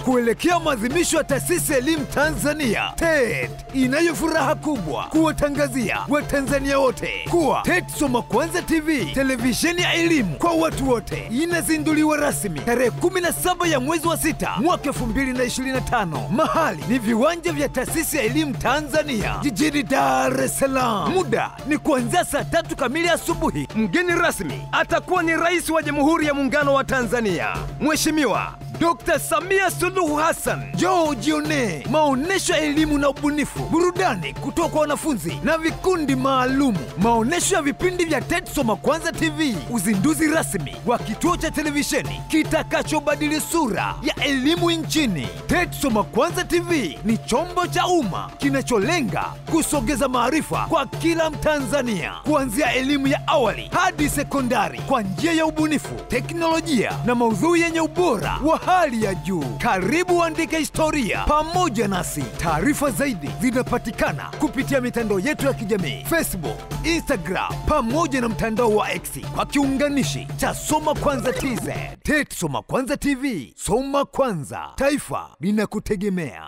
kuelekea maadhimisho ya Taasisi ya Elimu Tanzania TET, inayo furaha kubwa kuwatangazia Watanzania wote kuwa TET Soma Kwanza TV, televisheni ya elimu kwa watu wote, inazinduliwa rasmi tarehe 17 ya mwezi wa 6 mwaka 2025. Mahali ni viwanja vya Taasisi ya Elimu Tanzania jijini Dar es Salaam. Muda ni kuanzia saa 3 kamili asubuhi. Mgeni rasmi atakuwa ni Rais wa Jamhuri ya Muungano wa Tanzania, Mheshimiwa Dr. Samia Suluhu Hassan. Njoo jione maonesho ya elimu na ubunifu, burudani kutoka kwa wanafunzi na vikundi maalumu, maonesho ya vipindi vya TET Soma Kwanza TV, uzinduzi rasmi wa kituo cha televisheni kitakachobadili sura ya elimu nchini. TET Soma Kwanza TV ni chombo cha umma kinacholenga kusogeza maarifa kwa kila Mtanzania, kuanzia elimu ya awali hadi sekondari, kwa njia ya ubunifu, teknolojia na maudhui yenye ubora wa hali ya juu. Karibu andike historia pamoja nasi. Taarifa zaidi zinapatikana kupitia mitandao yetu ya kijamii Facebook, Instagram pamoja na mtandao wa X kwa kiunganishi cha Soma Kwanza TZ. TET Soma Kwanza TV, soma kwanza, taifa linakutegemea.